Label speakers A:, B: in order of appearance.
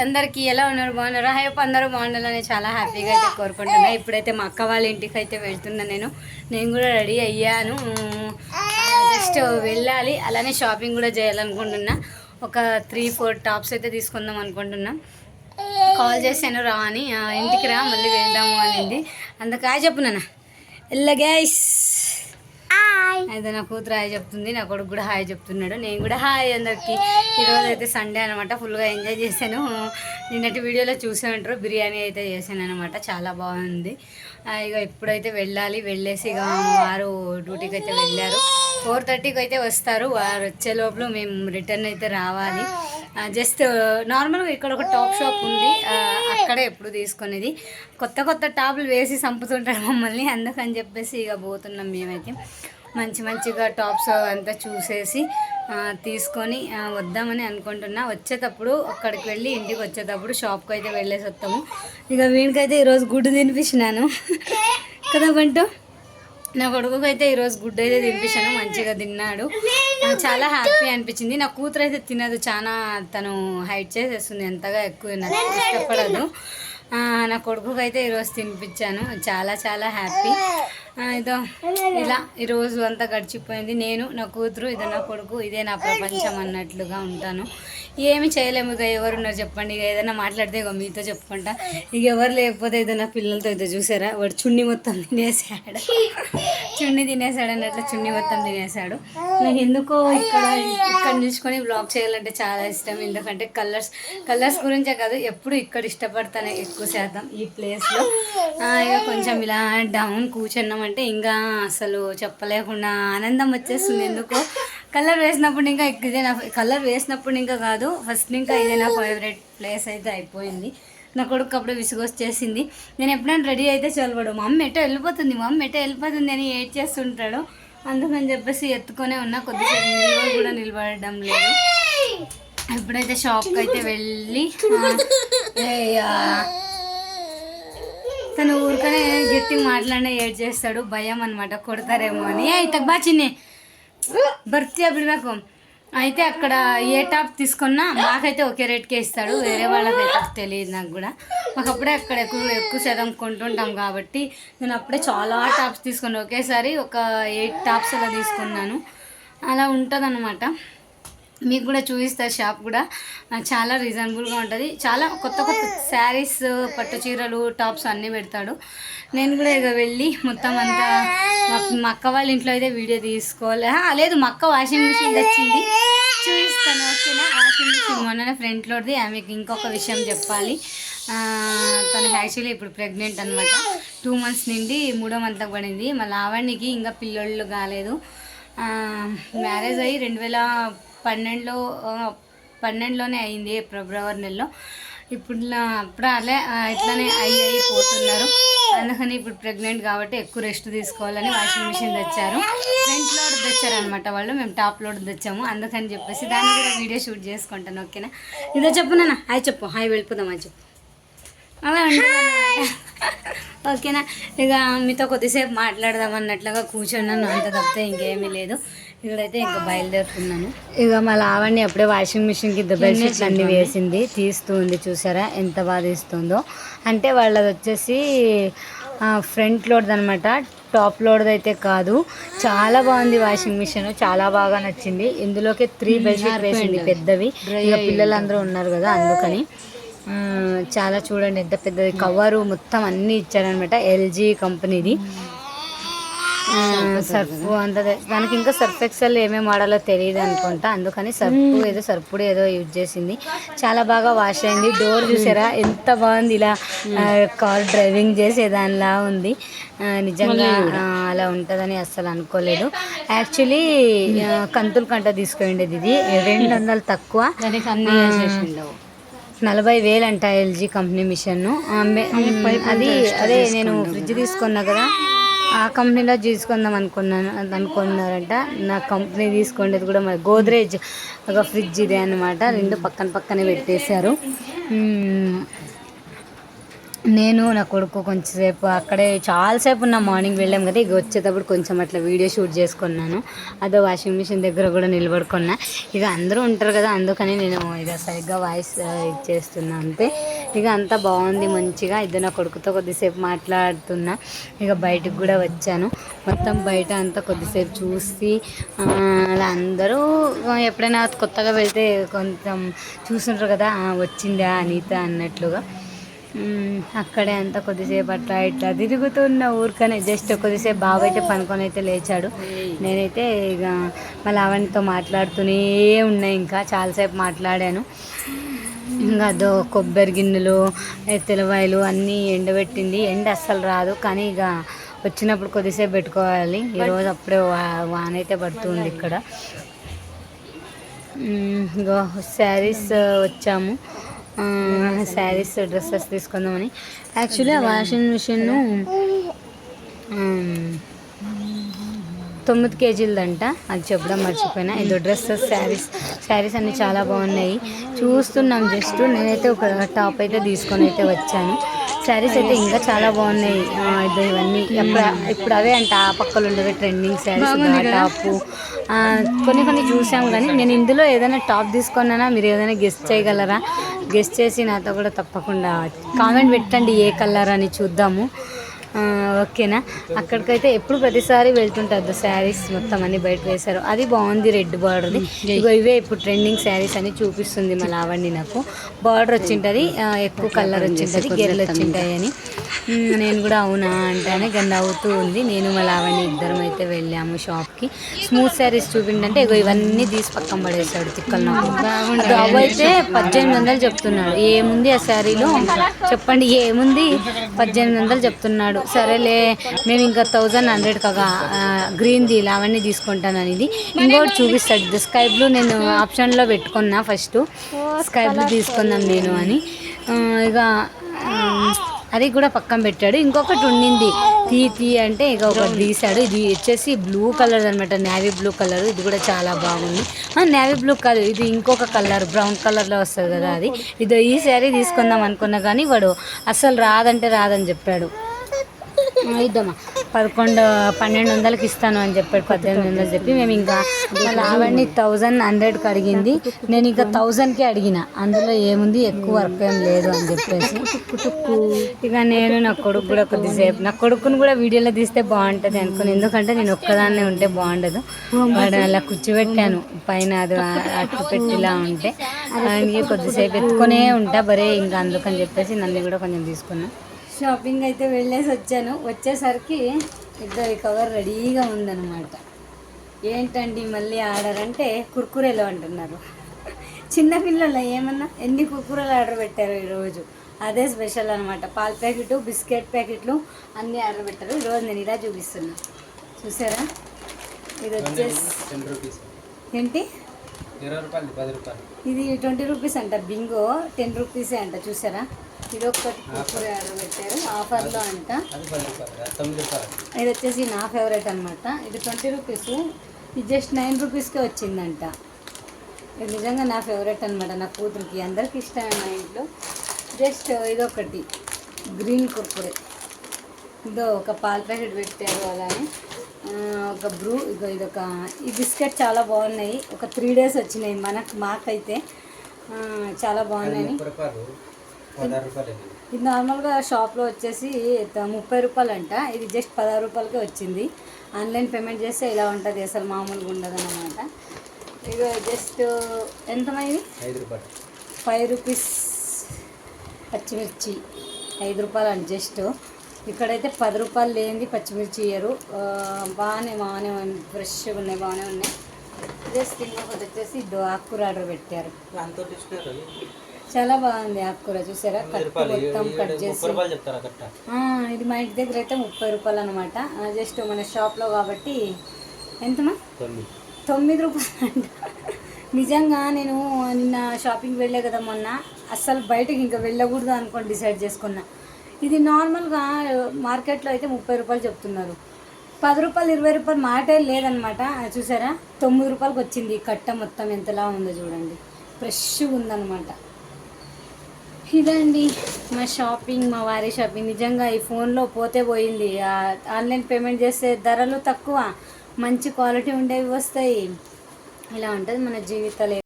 A: అందరికీ ఎలా ఉన్నారు? బాగున్నారా? హైప్ అందరూ బాగుండాలని చాలా హ్యాపీగా అయితే కోరుకుంటున్నా. ఇప్పుడైతే మా అక్క వాళ్ళ ఇంటికి అయితే వెళ్తున్నా. నేను కూడా రెడీ అయ్యాను. జస్ట్ వెళ్ళాలి, అలానే షాపింగ్ కూడా చేయాలనుకుంటున్నా. ఒక 3-4 టాప్స్ అయితే తీసుకుందాం అనుకుంటున్నా. కాల్ చేశాను రా అని, ఇంటికి రా మళ్ళీ వెళ్దాము అనింది. అందుకే చెప్పు నాన్న ఎల్ల గైస్. అయితే నా కూతురు హాయ్ చెప్తుంది, నా కొడుకు కూడా హాయ్ చెప్తున్నాడు. నేను కూడా హాయ్ అందరికి. ఈరోజు అయితే సండే అనమాట, ఫుల్గా ఎంజాయ్ చేశాను. నిన్నటి వీడియోలో చూసే ఉంటారు, బిర్యానీ అయితే చేశాను అనమాట, చాలా బాగుంది. ఇక ఇప్పుడైతే వెళ్ళేసి ఇక వారు డ్యూటీకి అయితే వెళ్ళారు. 4:30కి అయితే వస్తారు. వారు వచ్చే లోపల మేము రిటర్న్ అయితే రావాలి. జస్ట్ నార్మల్గా ఇక్కడ ఒక టాప్ షాప్ ఉంది, అక్కడే ఎప్పుడు తీసుకునేది. కొత్త టాప్లు వేసి చంపుతుంటారు మమ్మల్ని, అందుకని చెప్పేసి ఇక పోతున్నాం మేమైతే. మంచిగా టాప్స్ అంతా చూసేసి తీసుకొని వద్దామని అనుకుంటున్నా. వచ్చేటప్పుడు అక్కడికి వెళ్ళి ఇంటికి వచ్చేటప్పుడు షాప్కి అయితే వెళ్ళేసి వస్తాము. ఇక వీడికైతే ఈరోజు గుడ్డు తినిపించినాను కదా బంటు. నా కొడుకుకి అయితే ఈరోజు గుడ్డు అయితే తినిపించాను, మంచిగా తిన్నాడు. చాలా హ్యాపీ అనిపించింది. నా కూతురు అయితే తినదు, చాలా తను హైట్ చేసేస్తుంది, ఎంతగా ఎక్కువ నాకు ఇష్టపడదు. నా కొడుకుకి అయితే ఈరోజు తినిపించాను, చాలా హ్యాపీ. ఇదో ఇలా ఈరోజు అంతా గడిచిపోయింది. నేను, నా కూతురు, ఇదే నా కొడుకు, ఇదే నా ప్రపంచం అన్నట్లుగా ఉంటాను. ఏమి చేయలేము. ఇక ఎవరున్నారు చెప్పండి, ఇక ఏదైనా మాట్లాడితే ఇక మీతో చెప్పుకుంటా. ఇక ఎవరు లేకపోతే ఏదైనా పిల్లలతో అయితే చూసారా, వాడు చున్నీ మొత్తం తినేసాడు. చున్నీ తినేసాడు అన్నట్లు చున్నీ మొత్తం తినేసాడు. నాకు ఎందుకో ఇక్కడ నిల్చుకొని బ్లాగ్ చేయాలంటే చాలా ఇష్టం. ఎందుకంటే కలర్స్ గురించే కాదు, ఎప్పుడు ఇక్కడ ఇష్టపడతాను ఎక్కువ శాతం ఈ ప్లేస్లో. ఇక కొంచెం ఇలా డౌన్ కూర్చున్నామంటే ఇంకా అసలు చెప్పలేకుండా ఆనందం వచ్చేస్తుంది. ఎందుకో కలర్ వేసినప్పుడు ఇంకా ఇదే నా కలర్ వేసినప్పుడు ఇంకా కాదు, ఫస్ట్ ఇంకా ఇదే నా ఫేవరెట్ ప్లేస్ అయితే అయిపోయింది. నా కొడుకు అప్పుడు విసుగొచ్చేసింది. నేను ఎప్పుడైనా రెడీ అయితే చల్లబడు, మా అమ్మ ఎటో వెళ్ళిపోతుంది అని ఏడ్ చేస్తుంటాడు. అందుకని చెప్పేసి ఎత్తుకొనే ఉన్నా. కొద్దిసేపు కూడా నిలబడడం లేదు. ఎప్పుడైతే షాప్కి అయితే వెళ్ళి తను ఊరికనే గట్టిగా మాట్లాడినా ఏడ్ చేస్తాడు, భయం అనమాట, కొడతారేమో అని. అయితే బాచినే భర్తీ అభిమాకం అయితే అక్కడ ఏ టాప్ తీసుకున్నా మాకైతే ఒకే రేట్కే ఇస్తాడు, వేరే వాళ్ళకైతే తెలియదు. నాకు కూడా మాకు అక్కడ ఎక్కువ శాతం కొంటుంటాం కాబట్టి నేను అప్పుడే చాలా టాప్స్ తీసుకున్నాను. ఒకేసారి ఒక 8 టాప్స్ అలా తీసుకున్నాను. అలా ఉంటుంది అన్నమాట. మీకు కూడా చూపిస్తారు. షాప్ కూడా చాలా రీజనబుల్గా ఉంటుంది. చాలా కొత్త శారీస్, పట్టు చీరలు, టాప్స్ అన్నీ పెడతాడు. నేను కూడా ఇక వెళ్ళి మొత్తం అంతా మా అక్క వాళ్ళ ఇంట్లో అయితే వీడియో తీసుకోవాలి. లేదు, మా అక్క వాషింగ్ మిషన్ తెచ్చింది, చూపిస్తాను ఓకేనా. వాషింగ్ మిషన్ మొన్ననే ఫ్రంట్లోది. ఆమెకి ఇంకొక విషయం చెప్పాలి. తను యాక్చువల్లీ ఇప్పుడు ప్రెగ్నెంట్ అనమాట. 2 months నుండి 3వ మంత్కి పడింది. మా లావణ్యకి ఇంకా పిల్లోళ్ళు కాలేదు. మ్యారేజ్ అయ్యి 2012లోనే అయింది, ఫిబ్రవరి నెలలో. అప్పుడు అలా ఇట్లానే అయిపోతున్నారు. అందుకని ఇప్పుడు ప్రెగ్నెంట్ కాబట్టి ఎక్కువ రెస్ట్ తీసుకోవాలని వాషింగ్ మిషన్ తెచ్చారు. ఫ్రంట్ లోడ్ తెచ్చారనమాట వాళ్ళు, మేము టాప్ లోడ్ తెచ్చాము. అందుకని చెప్పేసి దాన్ని కూడా వీడియో షూట్ చేసుకుంటాను ఓకేనా. ఇదో చెప్పు నాన్న, హాయ్ చెప్పు, హాయ్ వెళ్ళిపోదాం అని చెప్పు, అలా ఓకేనా. ఇక మీతో కొద్దిసేపు మాట్లాడదాం అన్నట్లుగా కూర్చున్నాను, అంత తప్పితే ఇంకేమీ లేదు. ఇక్కడైతే ఇంకా బయలుదేరుతున్నాను. ఇక మా లావణ్య అప్పుడే వాషింగ్ మిషన్కి బెడ్షీట్స్ అన్నీ వేసింది, తీస్తూ ఉంది. చూసారా ఎంత బాగా తీస్తుందో. అంటే వాళ్ళది వచ్చేసి ఫ్రంట్ లోడ్ది అనమాట, టాప్ లోడ్ది అయితే కాదు. చాలా బాగుంది వాషింగ్ మిషన్, చాలా బాగా నచ్చింది. ఇందులోకి 3 బెడ్షీట్ వేసింది పెద్దవి. ఇక పిల్లలందరూ ఉన్నారు కదా అందుకని. చాలా చూడండి ఎంత పెద్దది, కవరు మొత్తం అన్నీ ఇచ్చారనమాట. LG కంపెనీది. సర్ఫ్ అంత దానికి ఇంకా సర్ఫ్ ఎక్సెల్ ఏమేమి వాడాలో తెలియదు అనుకుంటా, అందుకని సర్ఫుడు ఏదో యూజ్ చేసింది. చాలా బాగా వాష్ అయింది. డోర్ చూసారా ఎంత బాగుంది, ఇలా కార్ డ్రైవింగ్ చేసేదానిలా ఉంది. నిజంగా అలా ఉంటుందని అస్సలు అనుకోలేదు. యాక్చువల్లీ కంట తీసుకుపోయిండేది ఇది, 200 తక్కువ, 40,000 అంట LG కంపెనీ మిషన్. అదే నేను ఫ్రిడ్జ్ తీసుకున్నా కదా, ఆ కంపెనీలో తీసుకుందాం అనుకున్నారంట. నా కంపెనీ తీసుకునేది కూడా మరి గోద్రేజ్ ఒక ఫ్రిడ్జ్ ఇదే అనమాట. 2 పక్కనే పెట్టేశారు. నేను నా కొడుకు కొంచెంసేపు అక్కడే చాలాసేపు ఉన్న మార్నింగ్ వెళ్ళాం కదా, ఇక వచ్చేటప్పుడు కొంచెం అట్లా వీడియో షూట్ చేసుకున్నాను. అదో వాషింగ్ మిషన్ దగ్గర కూడా నిలబడుకున్నా. ఇక అందరూ ఉంటారు కదా, అందుకని నేను ఇక సరిగ్గా వాయిస్ ఇచ్చేస్తున్నా అంతే. ఇక అంతా బాగుంది మంచిగా. ఇద్దరు నా కొడుకుతో కొద్దిసేపు మాట్లాడుతున్నా. ఇక బయటకు కూడా వచ్చాను. మొత్తం బయట అంతా కొద్దిసేపు చూసి అలా అందరూ ఎప్పుడైనా కొత్తగా వెళ్తే కొంచెం చూస్తుంటారు కదా, వచ్చిందా అనిత అన్నట్లుగా. అక్కడే అంతా కొద్దిసేపు అట్లా ఇట్లా తిరుగుతున్న ఊరికనే జస్ట్ కొద్దిసేపు బాబు అయితే పనుకొని అయితే లేచాడు. నేనైతే ఇక మళ్ళీ అవన్నీతో మాట్లాడుతూనే ఉన్నాయి. ఇంకా చాలాసేపు మాట్లాడాను. ఇంకా అదో కొబ్బరి గిన్నెలు తెలవాయలు అన్నీ ఎండబెట్టింది. ఎండ అస్సలు రాదు, కానీ ఇక వచ్చినప్పుడు కొద్దిసేపు పెట్టుకోవాలి. ఈరోజు అప్పుడే వాన అయితే పడుతుంది ఇక్కడ. ఇంకా శారీస్ వచ్చాము, శారీస్ డ్రెస్సెస్ తీసుకుందామని. యాక్చువల్లీ ఆ వాషింగ్ మిషన్ 9 కేజీలదంట, అది చెప్పడం మర్చిపోయినా. ఇదో డ్రెస్సెస్ శారీస్ అన్నీ చాలా బాగున్నాయి. చూస్తున్నాం జస్ట్. నేనైతే ఒక టాప్ అయితే తీసుకొని అయితే వచ్చాను. శారీస్ అయితే ఇంకా చాలా బాగున్నాయి. ఇవన్నీ ఇప్పుడు అవే అంట ఆ పక్కలు ఉండేవి ట్రెండింగ్ శారీస్, టాపు కొన్ని చూసాం. కానీ నేను ఇందులో ఏదైనా టాప్ తీసుకున్నానా, మీరు ఏదైనా గెస్ట్ చేయగలరా? గెస్ట్ చేసి నాతో కూడా తప్పకుండా కామెంట్ పెట్టండి ఏ కలర్ అని చూద్దాము. ఓకేనా? అక్కడికైతే ఎప్పుడు ప్రతిసారి వెళ్తుంటారు. శారీస్ మొత్తం అన్ని బయట వేశారు. అది బాగుంది, రెడ్ బార్డర్ది. ఇవే ఇప్పుడు ట్రెండింగ్ శారీస్ అని చూపిస్తుంది మా లావణ్య. నాకు బార్డర్ వచ్చింటుంది, ఎక్కువ కలర్ వచ్చింటుంది, గెర్రలు వచ్చింటాయి అని. నేను కూడా అవునా అంటానే గంద అవుతూ ఉంది. నేను మా లావణ్య ఇద్దరం అయితే వెళ్ళాము షాప్కి. స్మూత్ శారీస్ చూపిండంటే ఇవన్నీ తీసి పక్కన పడేసాడు తిక్కలు. నాకు అవైతే 1800 చెప్తున్నాడు. ఏముంది ఆ శారీలో చెప్పండి, ఏముంది? 1800 చెప్తున్నాడు. సరేలే, మేము ఇంకా 1100 కదా గ్రీన్ది లావన్నీ తీసుకుంటాను అనేది. ఇంకోటి చూపిస్తాడు స్కై బ్లూ. నేను ఆప్షన్లో పెట్టుకున్నా ఫస్ట్, స్కై బ్లూ తీసుకున్నాను నేను అని. ఇక అది కూడా పక్కన పెట్టాడు. ఇంకొకటి ఉండింది తీ అంటే ఇక ఒకటి తీసాడు. ఇది వచ్చేసి బ్లూ కలర్ అనమాట, నేవీ బ్లూ కలర్. ఇది కూడా చాలా బాగుంది. నేవీ బ్లూ కాదు, ఇది ఇంకొక కలర్, బ్రౌన్ కలర్లో వస్తుంది కదా అది. ఈ శారీ తీసుకుందాం అనుకున్నా కానీ వాడు అసలు రాదని చెప్పాడు. ఇద్దామా 1200కి ఇస్తాను అని చెప్పాడు. 1800 చెప్పి మేము ఇంకా లావణ్ణి 1100కి అడిగింది. నేను ఇంకా 1000కే అడిగిన. అందులో ఏముంది, ఎక్కువ వర్క్ ఏం లేదు అని చెప్పేసి. ఇక నేను నా కొడుకు కూడా కొద్దిసేపు, నా కొడుకుని కూడా వీడియోలో తీస్తే బాగుంటుంది అనుకుని, ఎందుకంటే నేను ఒక్కదాన్నే ఉంటే బాగుండదు. వాడు అలా కూర్చోబెట్టాను పైన, అది అట్టు పెట్టిలా ఉంటే అందుకే కొద్దిసేపు ఎత్తుకొనే ఉంటా బరే, ఇంకా అందుకని చెప్పేసి నన్ను కూడా కొంచెం తీసుకున్నా. షాపింగ్ అయితే వెళ్ళేసి వచ్చాను. వచ్చేసరికి ఇద్దరు కవర్ రెడీగా ఉందన్నమాట. ఏంటండి మళ్ళీ ఆర్డర్ అంటే కుర్కురేలు అంటున్నారు. చిన్నపిల్లలు ఏమన్నా ఎన్ని కుర్కురేలు ఆర్డర్ పెట్టారు ఈరోజు. అదే స్పెషల్ అనమాట. పాల ప్యాకెట్, బిస్కెట్ ప్యాకెట్లు అన్నీ ఆర్డర్ పెట్టారు. ఈరోజు నేను ఇలా చూపిస్తున్నా, చూసారా? ఇది వచ్చేసి ఏంటి,
B: 20 రూపాయలు, 10 రూపాయలు.
A: ఇది 20 రూపీస్ అంట. బింగో 10 రూపీసే అంట. చూసారా? ఇది ఒక్కటి కుర్కురే ఆర్డర్ పెట్టారు ఆఫర్లో అంట. ఇది వచ్చేసి నా ఫేవరెట్ అనమాట. ఇది 20 రూపీస్, ఇది జస్ట్ 9 రూపీస్కే వచ్చిందంట. ఇది నిజంగా నా ఫేవరెట్ అనమాట. నా కూతురికి అందరికి ఇష్టమే మా ఇంట్లో. జస్ట్ ఇదొకటి గ్రీన్ కుర్కురే, ఇదో ఒక పాల ప్యాకెట్ పెట్టారు. అలానే ఒక బ్రూ, ఇదొక ఈ బిస్కెట్ చాలా బాగున్నాయి. ఒక 3 days వచ్చినాయి మాకైతే చాలా బాగున్నాయి. ఇది నార్మల్గా షాప్లో వచ్చేసి 30 రూపాయలు అంట. ఇది జస్ట్ 16 రూపాయలకే వచ్చింది. ఆన్లైన్ పేమెంట్ చేస్తే ఇలా ఉంటుంది, అసలు మామూలుగా ఉండదు అన్నమాట. ఇక జస్ట్ ఎంతమైంది, 5 రూపీస్ పచ్చిమిర్చి, 5 రూపాయలు అండి జస్ట్. ఇక్కడైతే 10 రూపాయలు లేనిది పచ్చిమిర్చి ఇయ్యరు. బాగానే ఫ్రెష్గా ఉన్నాయి, బాగానే ఉన్నాయి. జస్ట్ ఇంకొకటి వచ్చేసి ఆకుకూర ఆర్డర్ పెట్టారు. చాలా బాగుంది ఆకుకూర, చూసారా? మొత్తం కట్ చేసి. ఇది మా ఇంటి దగ్గర అయితే 30 రూపాయలు అనమాట. జస్ట్ మన షాప్లో కాబట్టి ఎంతమా 9 రూపాయలు అంట. నిజంగా నేను నిన్న షాపింగ్ వెళ్ళే కదా మొన్న, అస్సలు బయటకి ఇంకా వెళ్ళకూడదు అనుకొని డిసైడ్ చేసుకున్నా. ఇది నార్మల్గా మార్కెట్లో అయితే 30 రూపాయలు చెప్తున్నారు. 10 రూపాయలు 20 రూపాయలు మాటే లేదనమాట. చూసారా? 9 రూపాయలకి వచ్చింది. కట్ట మొత్తం ఎంతలా ఉందో చూడండి, ఫ్రెష్గా ఉందన్నమాట. ఇదండి మా షాపింగ్, మా వారి షాపింగ్. నిజంగా ఈ ఫోన్లో పోతే పోయింది. ఆన్లైన్ పేమెంట్ చేస్తే ధరలు తక్కువ, మంచి క్వాలిటీ ఉండేవి వస్తాయి. ఇలా ఉంటుంది మన జీవితాలు.